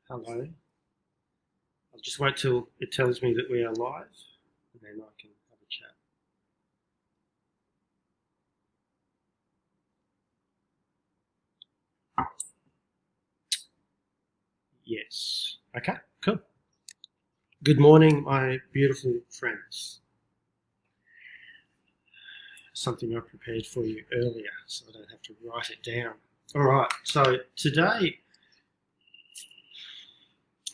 Hello. I'll just wait till it tells me that we are live and then I can have a chat. Yes. Okay, cool. Good morning, my beautiful friends. Something I prepared for you earlier so I don't have to write it down. All right, so today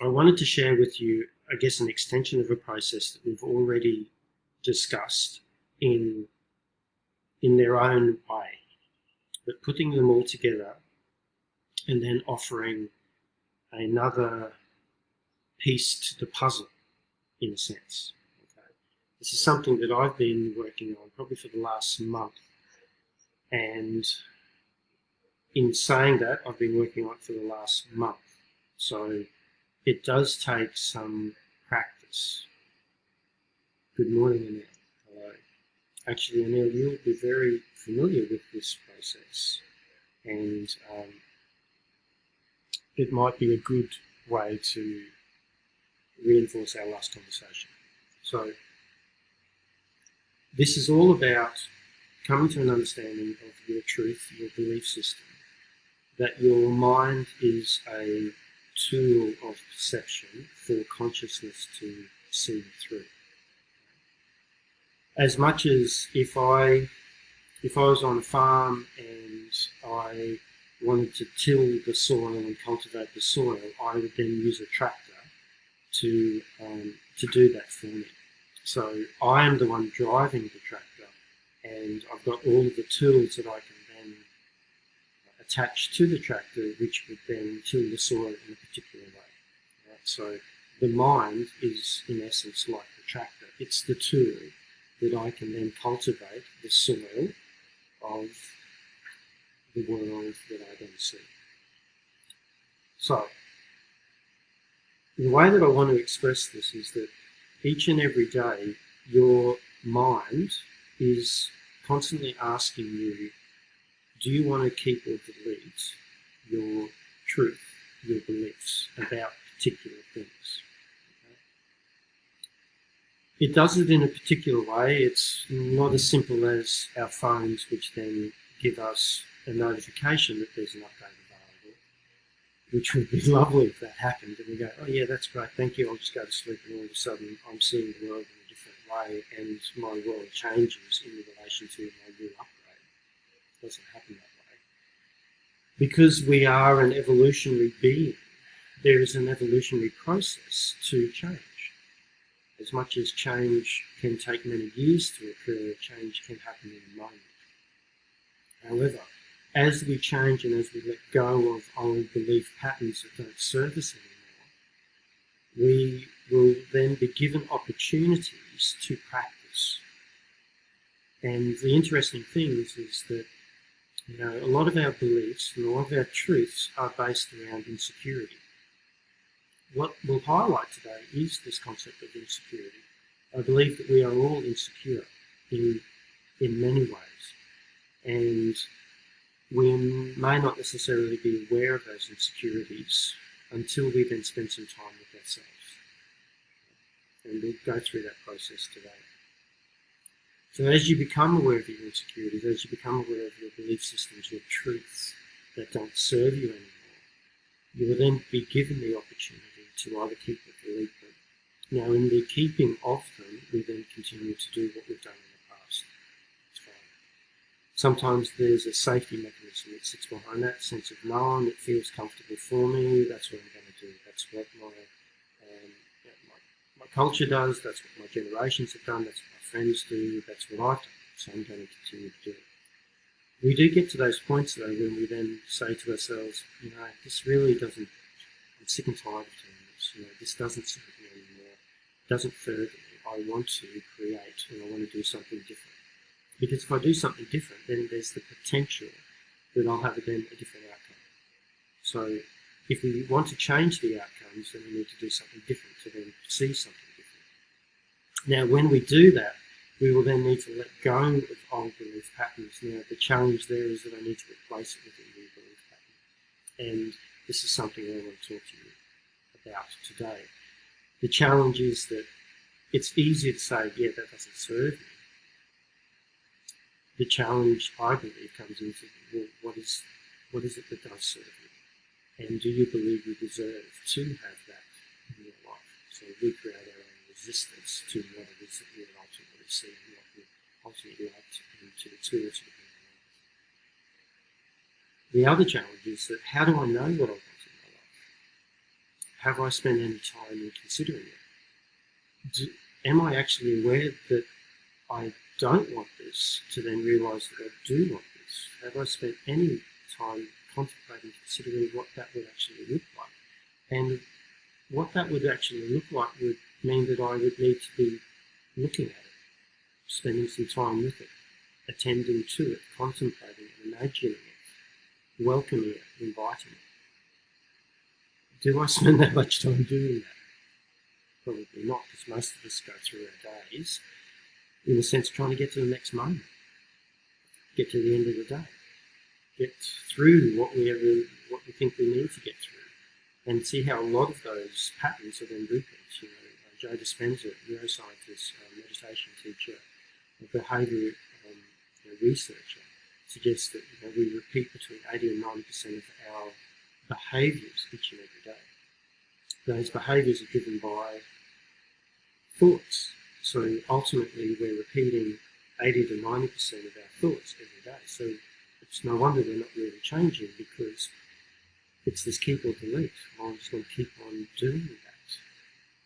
I wanted to share with you, I guess, an extension of a process that we've already discussed in their own way, but putting them all together and then offering another piece to the puzzle, in a sense. Okay. This is something that I've been working on probably for the last month, and in saying that, I've been working on it for the last month. So it does take some practice. Good morning, Anil. Hello. Actually, Anil, you'll be very familiar with this process, and it might be a good way to reinforce our last conversation. So this is all about coming to an understanding of your truth, your belief system, that your mind is a tool of perception for consciousness to see through. As much as if I was on a farm and I wanted to till the soil and cultivate the soil, I would then use a tractor to do that for me. So I am the one driving the tractor, and I've got all of the tools that I can then attach to the tractor, which would then till the soil in a particular way. Right? So the mind is, in essence, like the tractor. It's the tool that I can then cultivate the soil of the world that I then see. So the way that I want to express this is that each and every day, your mind is constantly asking you, do you want to keep or delete your truth, your beliefs about particular things? Okay? It does it in a particular way. It's not as simple as our phones, which then give us a notification that there's an update available, which would be lovely if that happened, and we go, oh yeah, that's great, thank you, I'll just go to sleep, and all of a sudden I'm seeing the world in a different way, and my world changes in relation to my new upgrade. It doesn't happen that way. Because we are an evolutionary being, there is an evolutionary process to change. As much as change can take many years to occur, change can happen in a moment. However, as we change and as we let go of old belief patterns that don't serve us anymore, we will then be given opportunities to practice. And the interesting thing is that a lot of our beliefs and a lot of our truths are based around insecurity. What we'll highlight today is this concept of insecurity. I believe that we are all insecure in many ways, and we may not necessarily be aware of those insecurities until we then spend some time with ourselves. And we'll go through that process today. So as you become aware of your insecurities, as you become aware of your belief systems, your truths that don't serve you anymore, you will then be given the opportunity to either keep or delete them. Now, in the keeping of them, we then continue to do what we've done in the past. It's fine. Sometimes there's a safety mechanism that sits behind that sense of knowing it feels comfortable for me. That's what I'm going to do. That's what my culture does. That's what my generations have done. That's what my friends do. That's what I've done. So I'm going to continue to do it. We do get to those points though when we then say to ourselves, this really doesn't. I'm sick and tired of doing this. This doesn't serve me anymore. It doesn't further me. I want to create and I want to do something different. Because if I do something different, then there's the potential that I'll have then a different outcome. So if we want to change the outcomes, then we need to do something different to then see something different. Now, when we do that, we will then need to let go of old belief patterns. Now, the challenge there is that I need to replace it with a new belief pattern. And this is something I want to talk to you out today. The challenge is that it's easy to say, yeah, that doesn't serve me. The challenge, I believe, comes into, well, what is it that does serve you? And do you believe you deserve to have that in your life? So we create our own resistance to what it is that we would ultimately see and what we ultimately like to experience in our life. The other challenge is that how do I know what I want in my life? Have I spent any time in considering it? Am I actually aware that I don't want this to then realise that I do want this? Have I spent any time contemplating, considering what that would actually look like? And what that would actually look like would mean that I would need to be looking at it, spending some time with it, attending to it, contemplating it, imagining it, welcoming it, inviting it. Do I spend that much time doing that? Probably not, because most of us go through our days, in a sense, trying to get to the next moment, get to the end of the day, get through what we think we need to get through, and see how a lot of those patterns are then repeats. Joe Dispenza, neuroscientist, meditation teacher, behaviour researcher, suggests that we repeat between 80 and 90% of our behaviours each and every day. Those behaviours are driven by thoughts. So ultimately, we're repeating 80 to 90% of our thoughts every day. So it's no wonder they're not really changing, because it's this keep or delete. I'm just going to keep on doing that.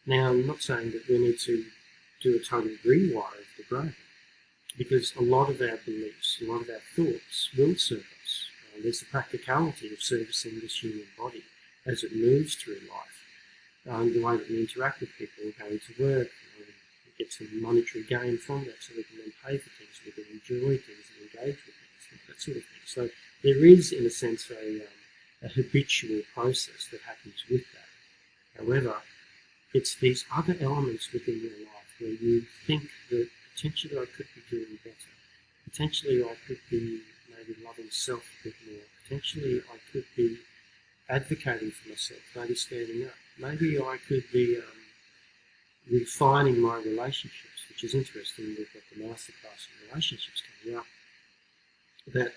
Now, I'm not saying that we need to do a total rewire of the brain, because a lot of our beliefs, a lot of our thoughts will serve us. There's the practicality of servicing this human body as it moves through life. The way that we interact with people, going to work, we get some monetary gain from that, so we can then pay for things, we can enjoy things and engage with things, that sort of thing. So there is, in a sense, a habitual process that happens with that. However, it's these other elements within your life where you think that potentially I could be doing better, potentially I could be maybe loving self a bit more, potentially I could be advocating for myself, maybe standing up, maybe I could be refining my relationships, which is interesting. We've got the masterclass in relationships coming up, that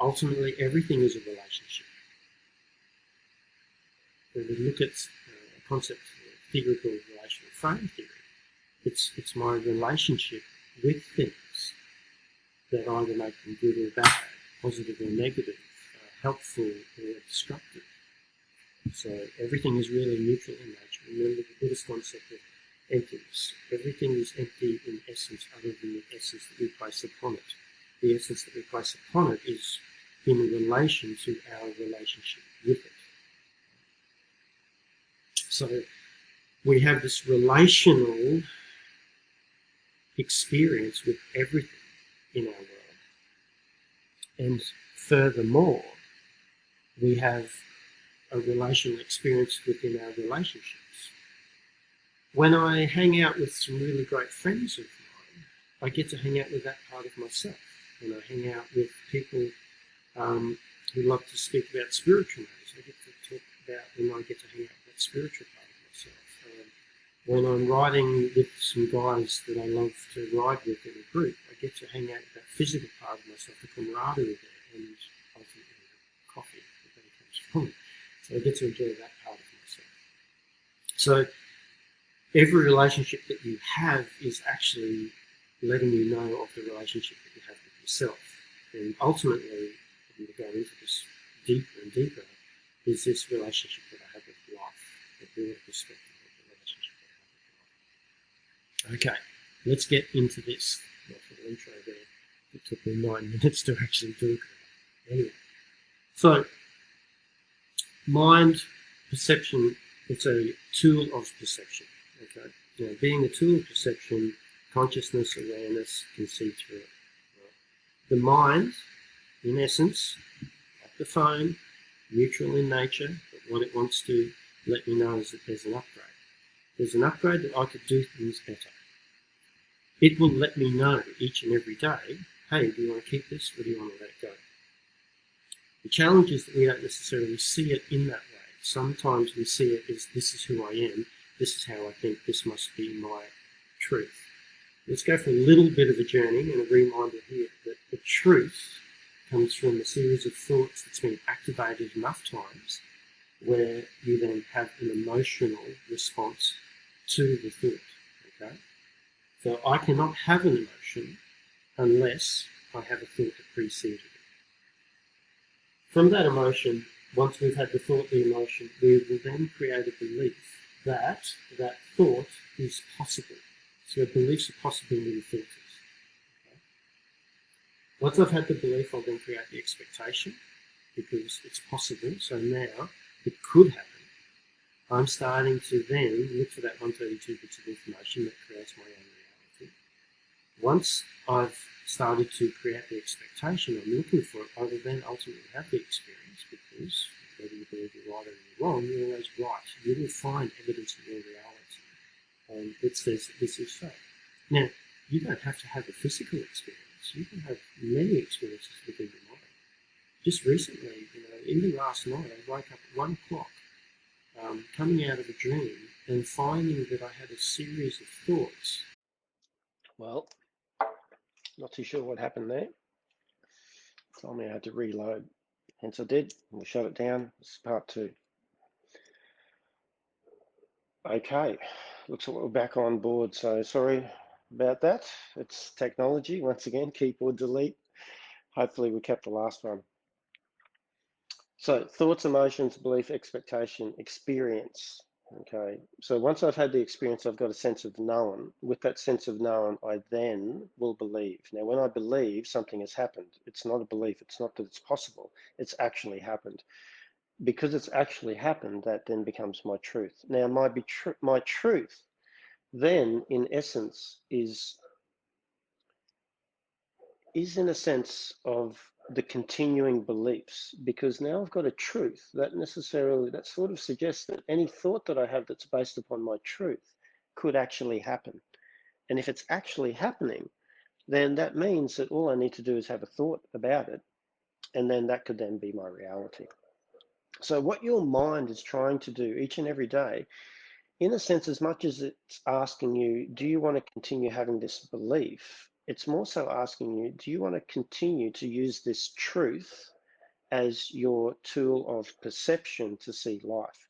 ultimately everything is a relationship. When we look at a concept, a theory called relational frame theory, it's my relationship with things that either make them good or bad, positive or negative, helpful or destructive. So everything is really neutral in nature. Remember the Buddhist concept of emptiness. Everything is empty in essence, other than the essence that we place upon it. The essence that we place upon it is in relation to our relationship with it. So we have this relational experience with everything in our world. And furthermore, we have a relational experience within our relationships. When I hang out with some really great friends of mine, I get to hang out with that part of myself. When I hang out with people who love to speak about spiritual matters, I get to talk about, and I get to hang out with that spiritual part of myself. When I'm riding with some guys that I love to ride with in a group, I get to hang out with that physical part of myself, the camaraderie there, and ultimately the coffee that then comes from it. So I get to enjoy that part of myself. So every relationship that you have is actually letting you know of the relationship that you have with yourself. And ultimately, when we go into this deeper and deeper, is this relationship that I have with life, the broader perspective of the relationship that I have with life. Okay, let's get into this. Not for the intro there. It took me 9 minutes to actually do it. Anyway, so mind, perception, it's a tool of perception. Okay, being a tool of perception, consciousness, awareness can see through it. Right? The mind, in essence, like the phone, neutral in nature, but what it wants to let me know is that there's an upgrade. There's an upgrade that I could do things better. It will let me know each and every day, hey, do you want to keep this or do you want to let it go? The challenge is that we don't necessarily see it in that way. sometimes we see it as this is who I am, this is how I think, this must be my truth. Let's go for a little bit of a journey and a reminder here that the truth comes from a series of thoughts that's been activated enough times where you then have an emotional response to the thought. Okay? So I cannot have an emotion unless I have a thought that preceded it. From that emotion, once we've had the thought, the emotion, we will then create a belief that that thought is possible. So a belief's a possibility filters. Okay? Once I've had the belief, I'll then create the expectation because it's possible. So now it could happen. I'm starting to then look for that 132 bits of information that creates my own reality. Once I've started to create the expectation I'm looking for it, I will then ultimately have the experience because whether you believe you're right or you're wrong, you're always right. You will find evidence of your reality that says that this is so. Now, you don't have to have a physical experience. You can have many experiences within your mind. Just recently, even last night, I woke up at 1 o'clock, coming out of a dream and finding that I had a series of thoughts. Well, not too sure what happened there. Told me I had to reload. Hence I did. We'll shut it down. This is part 2. Okay, looks like we're back on board. So sorry about that. It's technology. Once again, keyboard delete. Hopefully we kept the last one. So thoughts, emotions, belief, expectation, experience. Okay, so once I've had the experience, I've got a sense of known. With that sense of known, I then will believe. Now, when I believe something has happened, it's not a belief. It's not that it's possible. It's actually happened. Because it's actually happened, that then becomes my truth. Now, my truth then, in essence, is in a sense of the continuing beliefs, because now I've got a truth that sort of suggests that any thought that I have that's based upon my truth could actually happen. And if it's actually happening, then that means that all I need to do is have a thought about it, and then that could then be my reality. So what your mind is trying to do each and every day, in a sense, as much as it's asking you, do you want to continue having this belief? It's more so asking you, do you want to continue to use this truth as your tool of perception to see life?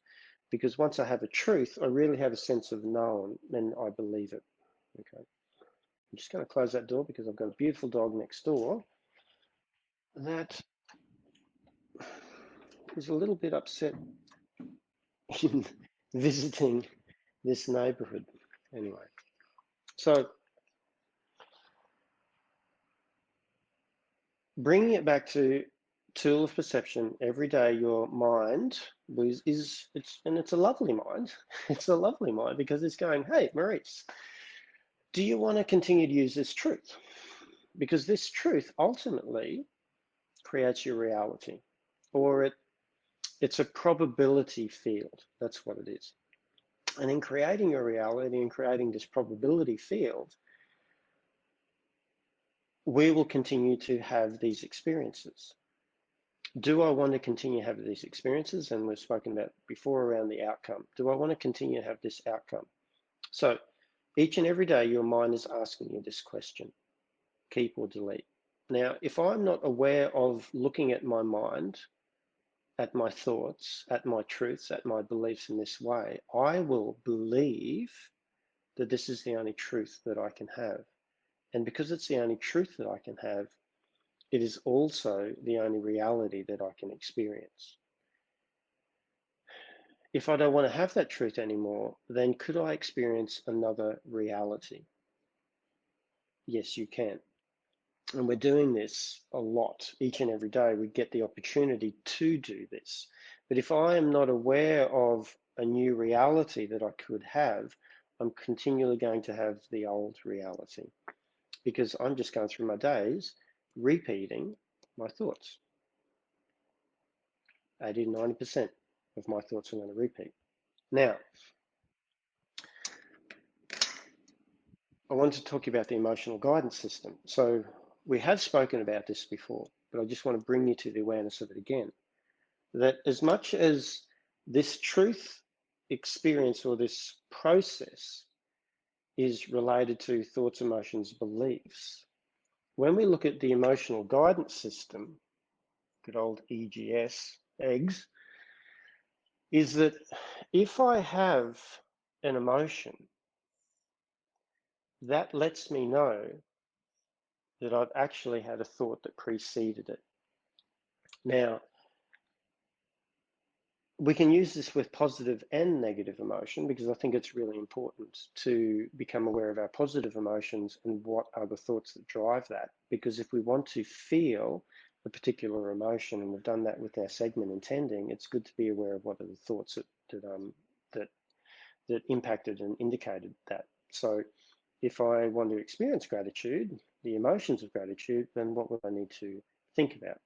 Because once I have a truth, I really have a sense of known and I believe it. Okay. I'm just going to close that door because I've got a beautiful dog next door that is a little bit upset in visiting this neighborhood. Anyway, so bringing it back to tool of perception, every day your mind it's a lovely mind. It's a lovely mind because it's going, hey, Maurice, do you want to continue to use this truth? Because this truth ultimately creates your reality, or it's a probability field. That's what it is. And in creating your reality and creating this probability field, we will continue to have these experiences. Do I want to continue to have these experiences? And we've spoken about before around the outcome. Do I want to continue to have this outcome? So each and every day, your mind is asking you this question, keep or delete. Now, if I'm not aware of looking at my mind, at my thoughts, at my truths, at my beliefs in this way, I will believe that this is the only truth that I can have. And because it's the only truth that I can have, it is also the only reality that I can experience. If I don't want to have that truth anymore, then could I experience another reality? Yes, you can. And we're doing this a lot each and every day. We get the opportunity to do this. But if I am not aware of a new reality that I could have, I'm continually going to have the old reality because I'm just going through my days repeating my thoughts. 80 to 90% of my thoughts are going to repeat. Now, I want to talk about the emotional guidance system. So we have spoken about this before, but I just want to bring you to the awareness of it again. That as much as This truth experience or this process is related to thoughts, emotions, beliefs. When we look at the emotional guidance system, good old EGS, eggs, is that if I have an emotion, that lets me know that I've actually had a thought that preceded it. Now, we can use this with positive and negative emotion because I think it's really important to become aware of our positive emotions and what are the thoughts that drive that. Because if we want to feel a particular emotion, and we've done that with our segment intending, it's good to be aware of what are the thoughts that impacted and indicated that. So if I want to experience gratitude, the emotions of gratitude, then what would I need to think about?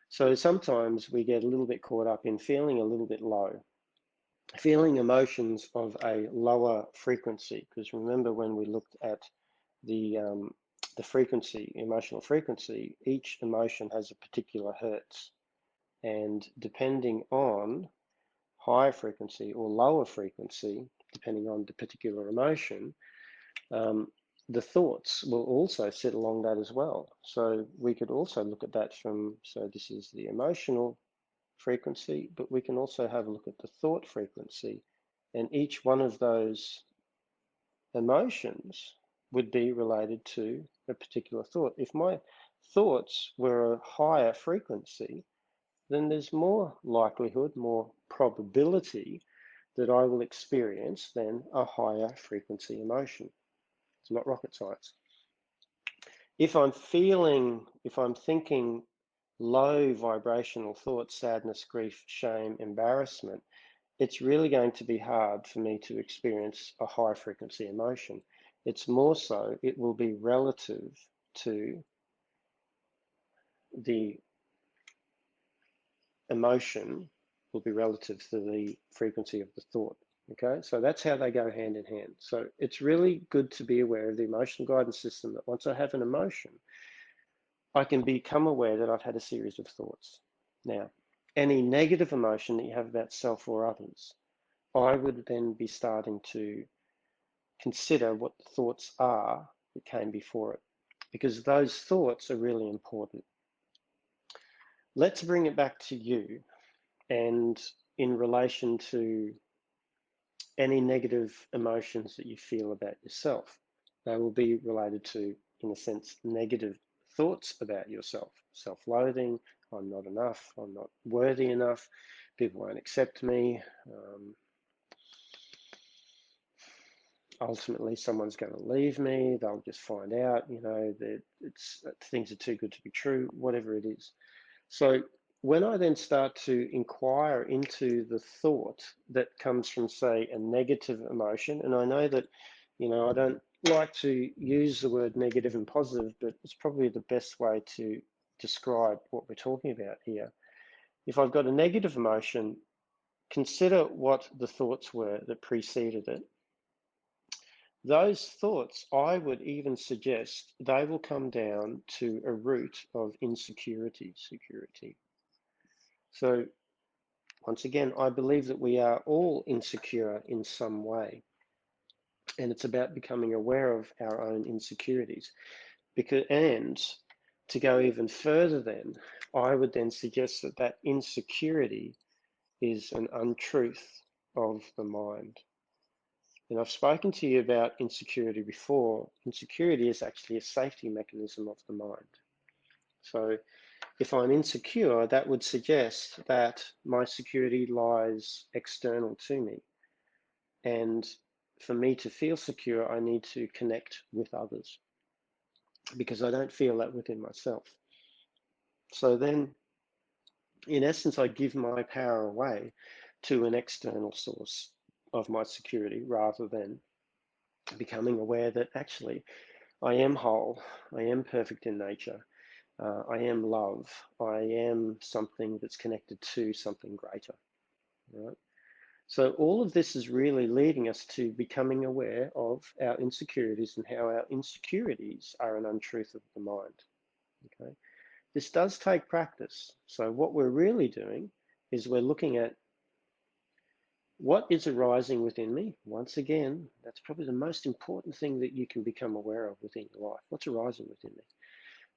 So sometimes we get a little bit caught up in feeling a little bit low, feeling emotions of a lower frequency. Because remember when we looked at the frequency, emotional frequency, each emotion has a particular hertz. And depending on higher frequency or lower frequency, depending on the particular emotion, the thoughts will also sit along that as well. So we could also look at that from, so this is the emotional frequency, but we can also have a look at the thought frequency. And each one of those emotions would be related to a particular thought. If my thoughts were a higher frequency, then there's more likelihood, more probability that I will experience then a higher frequency emotion. It's not rocket science. If I'm thinking low vibrational thoughts, sadness, grief, shame, embarrassment, it's really going to be hard for me to experience a high frequency emotion. It's more so, it will be relative to the emotion, will be relative to the frequency of the thought. Okay, so that's how they go hand in hand. So it's really good to be aware of the emotional guidance system, that once I have an emotion, I can become aware that I've had a series of thoughts. Now, any negative emotion that you have about self or others, I would then be starting to consider what the thoughts are that came before it, because those thoughts are really important. Let's bring it back to you, and in relation to any negative emotions that you feel about yourself, they will be related to, in a sense, negative thoughts about yourself. Self-loathing, I'm not enough, I'm not worthy enough, people won't accept me, ultimately someone's going to leave me, they'll just find out, that things are too good to be true, whatever it is. So when I then start to inquire into the thought that comes from, say, a negative emotion, and I know that, I don't like to use the word negative and positive, but it's probably the best way to describe what we're talking about here. If I've got a negative emotion, consider what the thoughts were that preceded it. Those thoughts, I would even suggest, they will come down to a root of insecurity, security. So once again, I believe that we are all insecure in some way. And it's about becoming aware of our own insecurities. And to go even further then, I would then suggest that that insecurity is an untruth of the mind. And I've spoken to you about insecurity before. Insecurity is actually a safety mechanism of the mind. So if I'm insecure, that would suggest that my security lies external to me. And for me to feel secure, I need to connect with others, because I don't feel that within myself. So then, in essence, I give my power away to an external source of my security, rather than becoming aware that actually I am whole, I am perfect in nature, I am love, I am something that's connected to something greater, right? So all of this is really leading us to becoming aware of our insecurities and how our insecurities are an untruth of the mind, okay? This does take practice. So what we're really doing is we're looking at What is arising within me? Once again, that's probably the most important thing that you can become aware of within your life. What's arising within me?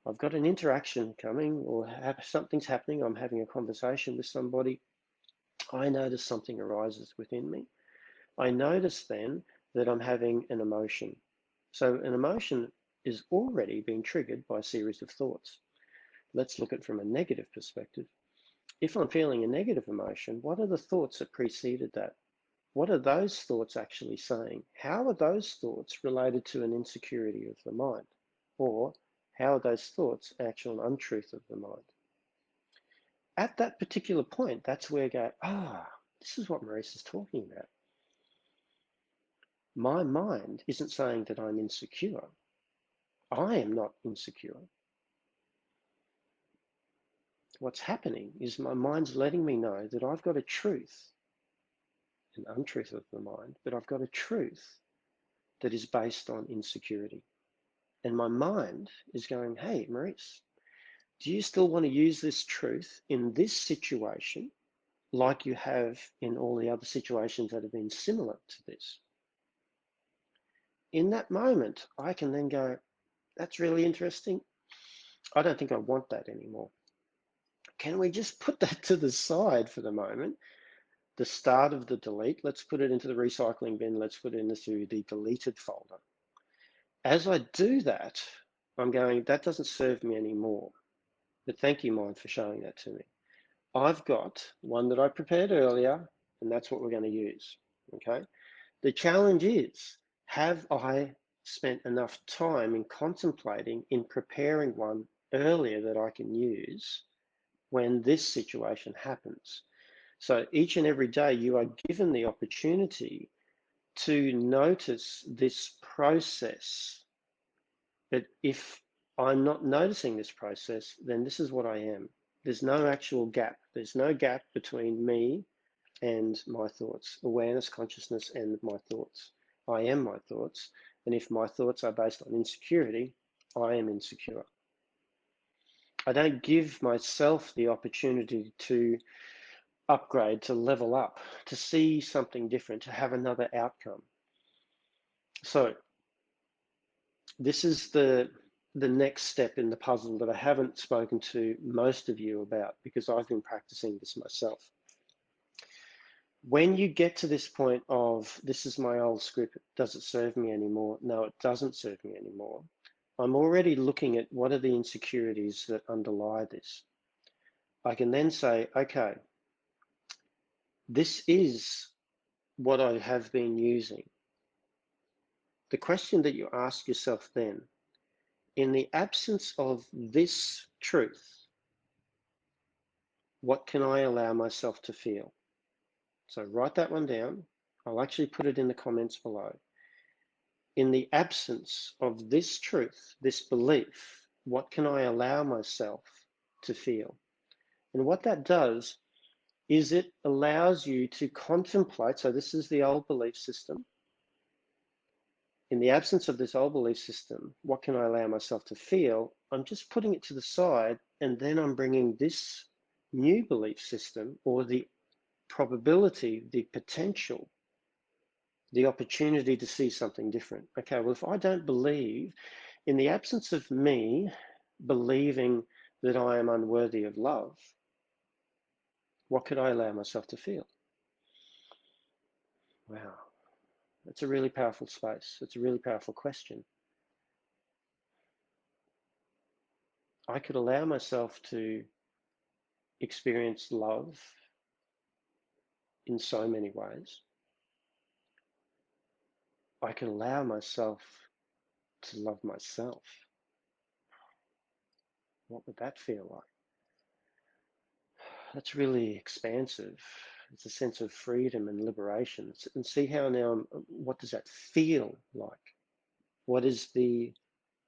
I've got an interaction coming, or something's happening. I'm having a conversation with somebody. I notice something arises within me. I notice then that I'm having an emotion. So an emotion is already being triggered by a series of thoughts. Let's look at it from a negative perspective. If I'm feeling a negative emotion, what are the thoughts that preceded that? What are those thoughts actually saying? How are those thoughts related to an insecurity of the mind? Or how are those thoughts actual untruth of the mind? At that particular point, that's where I go, this is what Maurice is talking about. My mind isn't saying that I'm insecure. I am not insecure. What's happening is my mind's letting me know that I've got a truth, an untruth of the mind, but I've got a truth that is based on insecurity. And my mind is going, hey, Maurice, do you still want to use this truth in this situation like you have in all the other situations that have been similar to this? In that moment, I can then go, that's really interesting. I don't think I want that anymore. Can we just put that to the side for the moment? The start of the delete, let's put it into the recycling bin. Let's put it into the deleted folder. As I do that, I'm going, that doesn't serve me anymore. But thank you, mind, for showing that to me. I've got one that I prepared earlier, and that's what we're going to use, okay? The challenge is, have I spent enough time in contemplating, in preparing one earlier that I can use when this situation happens? So each and every day you are given the opportunity to notice this process. But if I'm not noticing this process, then this is what I am. There's no actual gap. There's no gap between me and my thoughts, awareness, consciousness, and my thoughts. I am my thoughts. And if my thoughts are based on insecurity, I am insecure. I don't give myself the opportunity to upgrade, to level up, to see something different, to have another outcome. So this is the next step in the puzzle that I haven't spoken to most of you about because I've been practicing this myself. When you get to this point of, this is my old script, does it serve me anymore? No, it doesn't serve me anymore. I'm already looking at what are the insecurities that underlie this. I can then say, okay, this is what I have been using. The question that you ask yourself then, in the absence of this truth, what can I allow myself to feel? So write that one down. I'll actually put it in the comments below. In the absence of this truth, this belief, what can I allow myself to feel? And what that does is it allows you to contemplate. So this is the old belief system. In the absence of this old belief system, what can I allow myself to feel? I'm just putting it to the side, and then I'm bringing this new belief system, or the probability, the potential, the opportunity to see something different. Okay, well, if I don't believe, in the absence of me believing that I am unworthy of love, what could I allow myself to feel? Wow, that's a really powerful space. It's a really powerful question. I could allow myself to experience love in so many ways. I can allow myself to love myself. What would that feel like? That's really expansive. It's a sense of freedom and liberation. And see how now, what does that feel like? What is the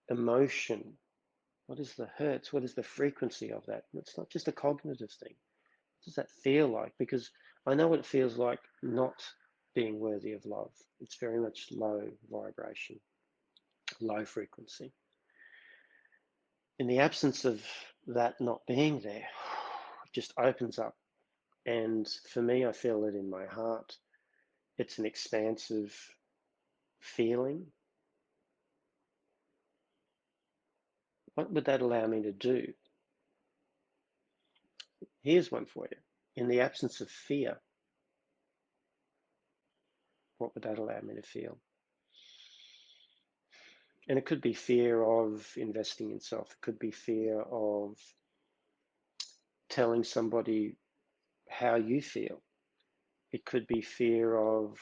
emotion? What is the hertz? What is the frequency of that? It's not just a cognitive thing. What does that feel like? Because I know what it feels like not being worthy of love. It's very much low vibration, low frequency. In the absence of that not being there, it just opens up. And for me, I feel it in my heart. It's an expansive feeling. What would that allow me to do? Here's one for you. In the absence of fear, what would that allow me to feel? And it could be fear of investing in self. It could be fear of telling somebody how you feel. It could be fear of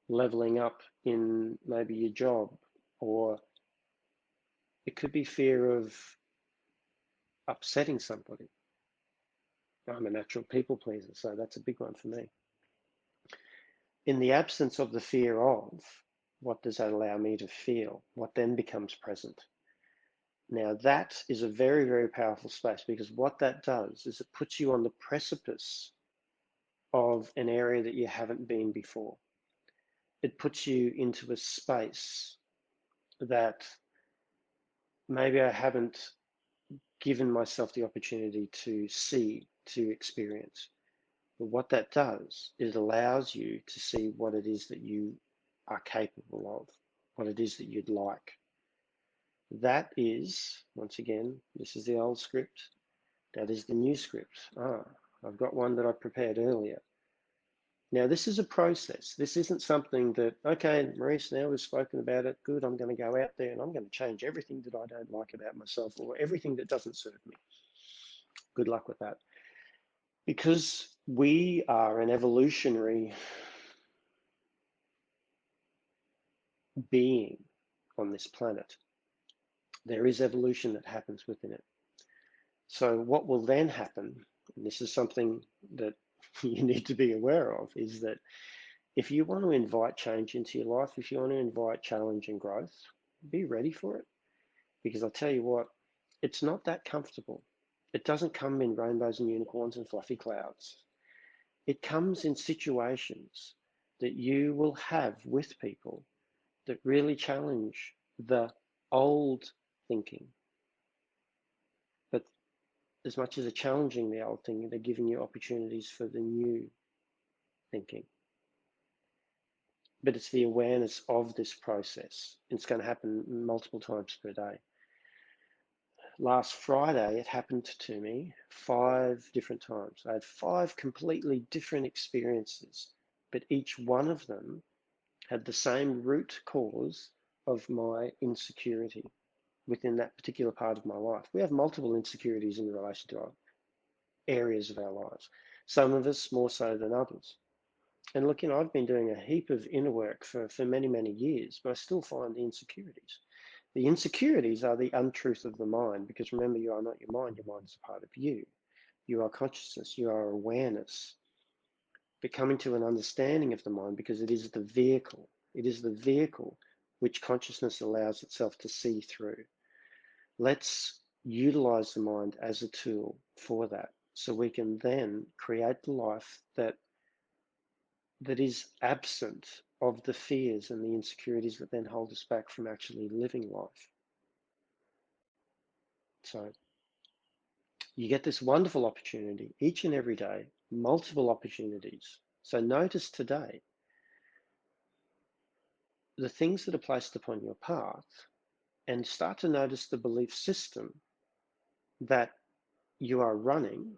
leveling up in maybe your job, or it could be fear of upsetting somebody. I'm a natural people pleaser, so that's a big one for me. In the absence of the fear of, what does that allow me to feel? What then becomes present? Now, that is a very, very powerful space, because what that does is it puts you on the precipice of an area that you haven't been before. It puts you into a space that maybe I haven't given myself the opportunity to see, to experience. But what that does is it allows you to see what it is that you are capable of, what it is that you'd like. That is, once again, this is the old script. That is the new script. I've got one that I prepared earlier. Now, this is a process. This isn't something that, okay, Maurice, now we've spoken about it, good, I'm going to go out there and I'm going to change everything that I don't like about myself, or everything that doesn't serve me. Good luck with that. Because we are an evolutionary being on this planet, there is evolution that happens within it. So what will then happen, and this is something that you need to be aware of, is that if you want to invite change into your life, if you want to invite challenge and growth, be ready for it. Because I'll tell you what, it's not that comfortable. It doesn't come in rainbows and unicorns and fluffy clouds. It comes in situations that you will have with people that really challenge the old thinking. But as much as they're challenging the old thinking, they're giving you opportunities for the new thinking. But it's the awareness of this process. It's going to happen multiple times per day. Last Friday, it happened to me 5 different times. I had 5 completely different experiences, but each one of them had the same root cause of my insecurity within that particular part of my life. We have multiple insecurities in relation to our areas of our lives, some of us more so than others. And look, I've been doing a heap of inner work for many, many years, but I still find the insecurities. The insecurities are the untruth of the mind, because remember, you are not your mind is a part of you. You are consciousness, you are awareness, but coming to an understanding of the mind, because it is the vehicle. It is the vehicle which consciousness allows itself to see through. Let's utilize the mind as a tool for that, so we can then create the life that is absent of the fears and the insecurities that then hold us back from actually living life. So you get this wonderful opportunity each and every day, multiple opportunities. So notice today the things that are placed upon your path, and start to notice the belief system that you are running,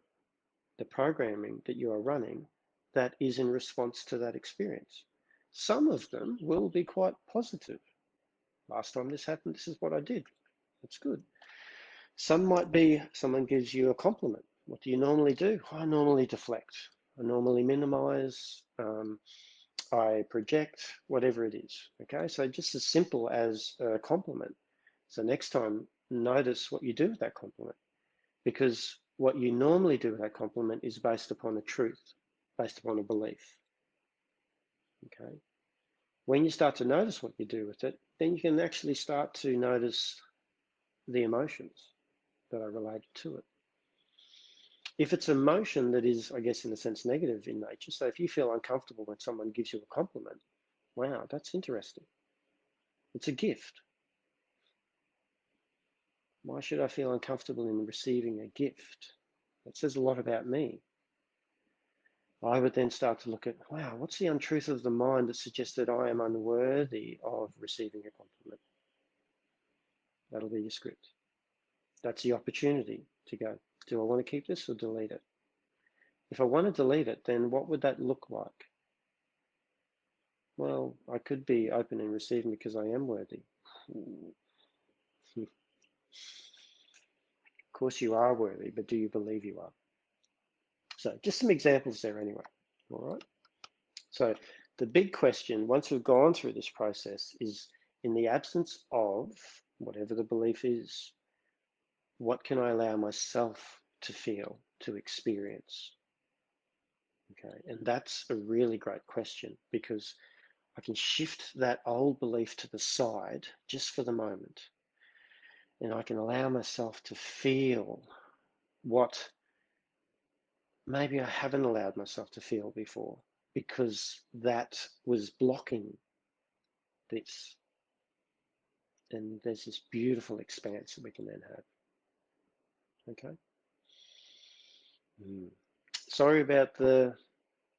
the programming that you are running, that is in response to that experience. Some of them will be quite positive. Last time this happened, this is what I did. That's good. Some might be someone gives you a compliment. What do you normally do? I normally deflect. I normally minimize. I project, whatever it is. Okay, so just as simple as a compliment. So next time, notice what you do with that compliment, because what you normally do with that compliment is based upon a truth, based upon a belief. Okay, when you start to notice what you do with it, then you can actually start to notice the emotions that are related to it. If it's emotion that is, I guess, in a sense, negative in nature, so if you feel uncomfortable when someone gives you a compliment, wow, that's interesting. It's a gift. Why should I feel uncomfortable in receiving a gift? That says a lot about me. I would then start to look at, wow, what's the untruth of the mind that suggests that I am unworthy of receiving a compliment? That'll be your script. That's the opportunity to go, do I want to keep this or delete it? If I want to delete it, then what would that look like? Well, I could be open and receiving because I am worthy. Of course you are worthy, but do you believe you are? So just some examples there anyway. All right. So the big question, once we've gone through this process, is in the absence of whatever the belief is, what can I allow myself to feel, to experience? Okay, and that's a really great question because I can shift that old belief to the side just for the moment, and I can allow myself to feel what maybe I haven't allowed myself to feel before because that was blocking this. And there's this beautiful expanse that we can then have. Okay. Sorry about the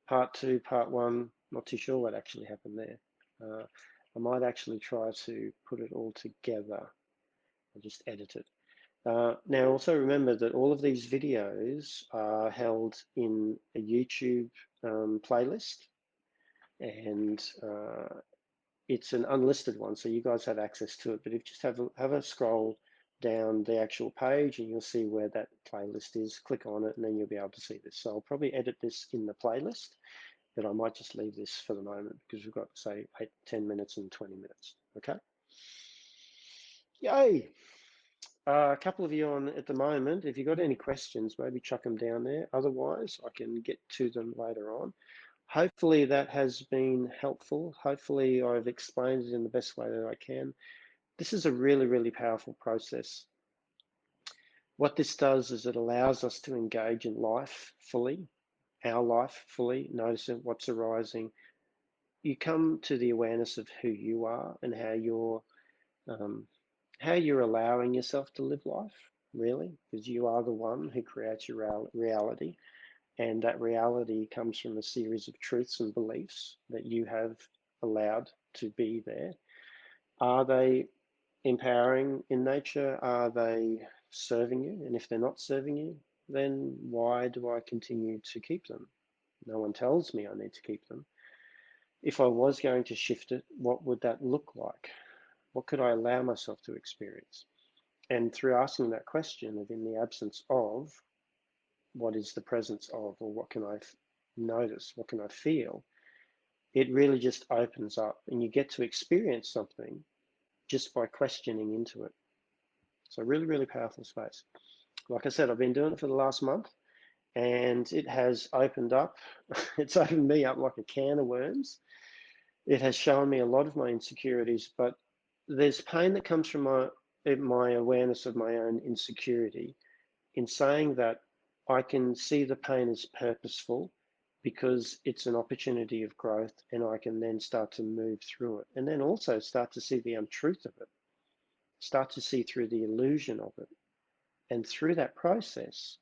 part two, part one. Not too sure what actually happened there. I might actually try to put it all together. I'll just edit it. Now, also remember that all of these videos are held in a YouTube playlist, and it's an unlisted one, so you guys have access to it. But if you just have a scroll down the actual page, and you'll see where that playlist is. Click on it, and then you'll be able to see this. So I'll probably edit this in the playlist, but I might just leave this for the moment because we've got, say, 8, 10 minutes and 20 minutes. Okay. Yay! A couple of you on at the moment. If you've got any questions, maybe chuck them down there. Otherwise, I can get to them later on. Hopefully that has been helpful. Hopefully I've explained it in the best way that I can. This is a really, really powerful process. What this does is it allows us to engage in life fully, our life fully, noticing what's arising. You come to the awareness of who you are and um, how you're allowing yourself to live life, really, because you are the one who creates your reality. And that reality comes from a series of truths and beliefs that you have allowed to be there. Are they empowering in nature? Are they serving you? And if they're not serving you, then why do I continue to keep them? No one tells me I need to keep them. If I was going to shift it, what would that look like? What could I allow myself to experience? And through asking that question of in the absence of, what is the presence of, or what can I notice? What can I feel? It really just opens up and you get to experience something just by questioning into it. So really, really powerful space. Like I said, I've been doing it for the last month and it has opened up, it's opened me up like a can of worms. It has shown me a lot of my insecurities, but there's pain that comes from my awareness of my own insecurity. In saying that, I can see the pain as purposeful because it's an opportunity of growth and I can then start to move through it and then also start to see the untruth of it, start to see through the illusion of it. And through that process,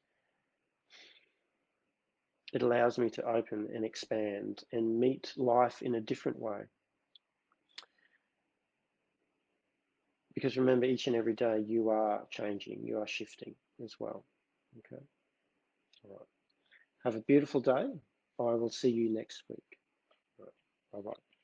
it allows me to open and expand and meet life in a different way. Because remember, each and every day you are changing, you are shifting as well. Okay. All right. Have a beautiful day. I will see you next week. All right. Bye bye.